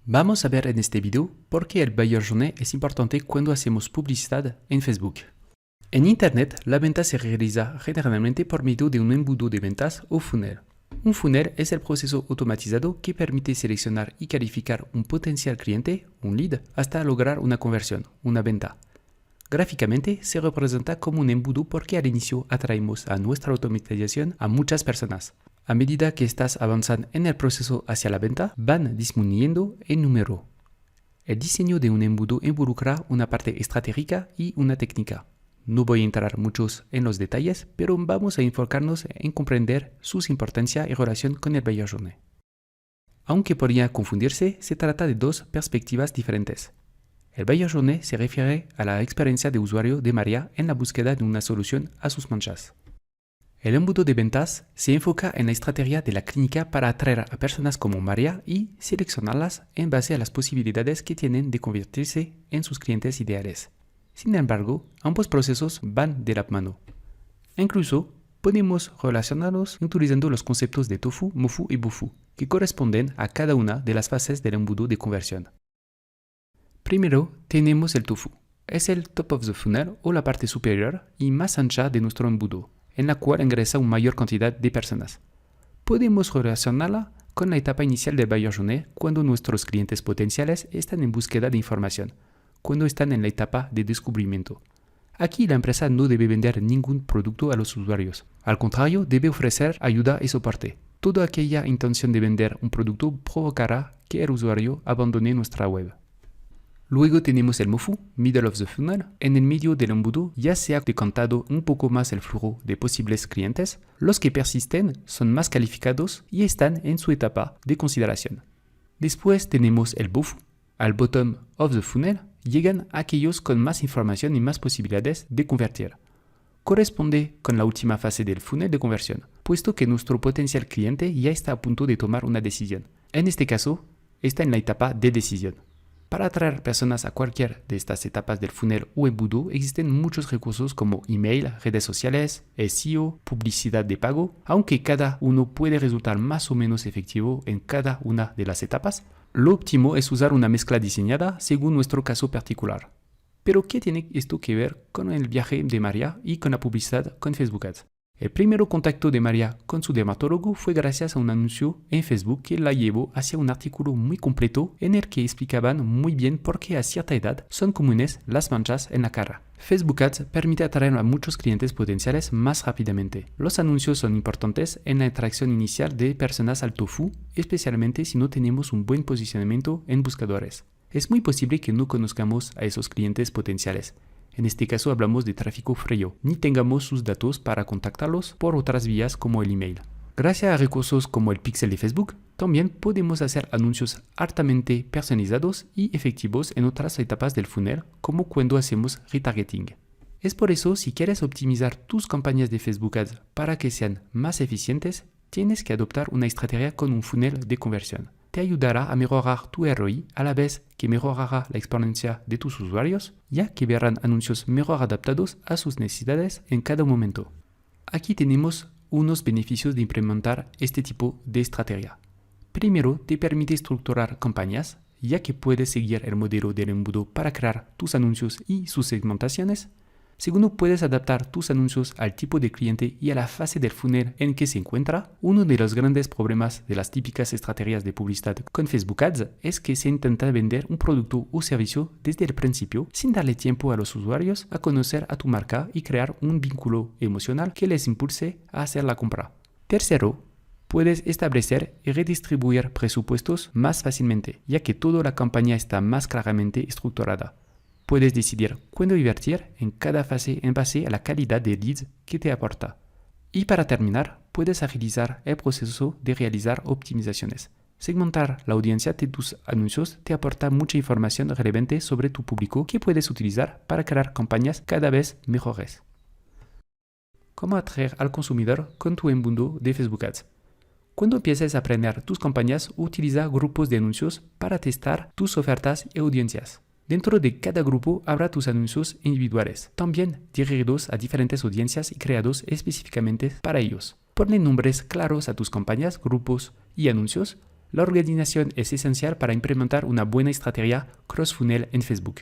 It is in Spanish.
Vamos a ver en este video por qué el buyer journey es importante cuando hacemos publicidad en Facebook. En Internet, la venta se realiza generalmente por medio de un embudo de ventas o funnel. Un funnel es el proceso automatizado que permite seleccionar y calificar un potencial cliente, un lead, hasta lograr una conversión, una venta. Gráficamente se representa como un embudo porque al inicio atraemos a nuestra automatización a muchas personas. A medida que estás avanzando en el proceso hacia la venta, van disminuyendo en número. El diseño de un embudo involucra una parte estratégica y una técnica. No voy a entrar muchos en los detalles, pero vamos a enfocarnos en comprender su importancia y relación con el buyer journey. Aunque podría confundirse, se trata de dos perspectivas diferentes. El buyer journey se refiere a la experiencia de usuario de María en la búsqueda de una solución a sus manchas. El embudo de ventas se enfoca en la estrategia de la clínica para atraer a personas como María y seleccionarlas en base a las posibilidades que tienen de convertirse en sus clientes ideales. Sin embargo, ambos procesos van de la mano. Incluso, podemos relacionarlos utilizando los conceptos de tofu, mofu y bufu, que corresponden a cada una de las fases del embudo de conversión. Primero, tenemos el tofu. Es el top of the funnel o la parte superior y más ancha de nuestro embudo, en la cual ingresa una mayor cantidad de personas. Podemos relacionarla con la etapa inicial del buyer journey cuando nuestros clientes potenciales están en búsqueda de información, cuando están en la etapa de descubrimiento. Aquí la empresa no debe vender ningún producto a los usuarios. Al contrario, debe ofrecer ayuda y soporte. Toda aquella intención de vender un producto provocará que el usuario abandone nuestra web. Luego tenemos el MOFU, Middle of the Funnel. En el medio del embudo ya se ha decantado un poco más el flujo de posibles clientes. Los que persisten son más calificados y están en su etapa de consideración. Después tenemos el BOFU. Al bottom of the funnel llegan aquellos con más información y más posibilidades de convertir. Corresponde con la última fase del funnel de conversión, puesto que nuestro potencial cliente ya está a punto de tomar una decisión. En este caso, está en la etapa de decisión. Para atraer personas a cualquier de estas etapas del funnel o embudo existen muchos recursos como email, redes sociales, SEO, publicidad de pago. Aunque cada uno puede resultar más o menos efectivo en cada una de las etapas, lo óptimo es usar una mezcla diseñada según nuestro caso particular. Pero ¿qué tiene esto que ver con el viaje de María y con la publicidad con Facebook Ads? El primer contacto de María con su dermatólogo fue gracias a un anuncio en Facebook que la llevó hacia un artículo muy completo en el que explicaban muy bien por qué a cierta edad son comunes las manchas en la cara. Facebook Ads permite atraer a muchos clientes potenciales más rápidamente. Los anuncios son importantes en la atracción inicial de personas al tofu, especialmente si no tenemos un buen posicionamiento en buscadores. Es muy posible que no conozcamos a esos clientes potenciales. En este caso hablamos de tráfico frío, ni tengamos sus datos para contactarlos por otras vías como el email. Gracias a recursos como el pixel de Facebook, también podemos hacer anuncios altamente personalizados y efectivos en otras etapas del funnel, como cuando hacemos retargeting. Es por eso, si quieres optimizar tus campañas de Facebook Ads para que sean más eficientes, tienes que adoptar una estrategia con un funnel de conversión. Te ayudará a mejorar tu ROI a la vez que mejorará la experiencia de tus usuarios, ya que verán anuncios mejor adaptados a sus necesidades en cada momento. Aquí tenemos unos beneficios de implementar este tipo de estrategia. Primero, te permite estructurar campañas, ya que puedes seguir el modelo del embudo para crear tus anuncios y sus segmentaciones. Segundo, puedes adaptar tus anuncios al tipo de cliente y a la fase del funnel en que se encuentra. Uno de los grandes problemas de las típicas estrategias de publicidad con Facebook Ads es que se intenta vender un producto o servicio desde el principio sin darle tiempo a los usuarios a conocer a tu marca y crear un vínculo emocional que les impulse a hacer la compra. Tercero, puedes establecer y redistribuir presupuestos más fácilmente, ya que toda la campaña está más claramente estructurada. Puedes decidir cuándo invertir en cada fase en base a la calidad de leads que te aporta. Y para terminar, puedes agilizar el proceso de realizar optimizaciones. Segmentar la audiencia de tus anuncios te aporta mucha información relevante sobre tu público que puedes utilizar para crear campañas cada vez mejores. ¿Cómo atraer al consumidor con tu embudo de Facebook Ads? Cuando empieces a planear tus campañas, utiliza grupos de anuncios para testar tus ofertas y audiencias. Dentro de cada grupo habrá tus anuncios individuales, también dirigidos a diferentes audiencias y creados específicamente para ellos. Ponle nombres claros a tus campañas, grupos y anuncios. La organización es esencial para implementar una buena estrategia cross-funnel en Facebook.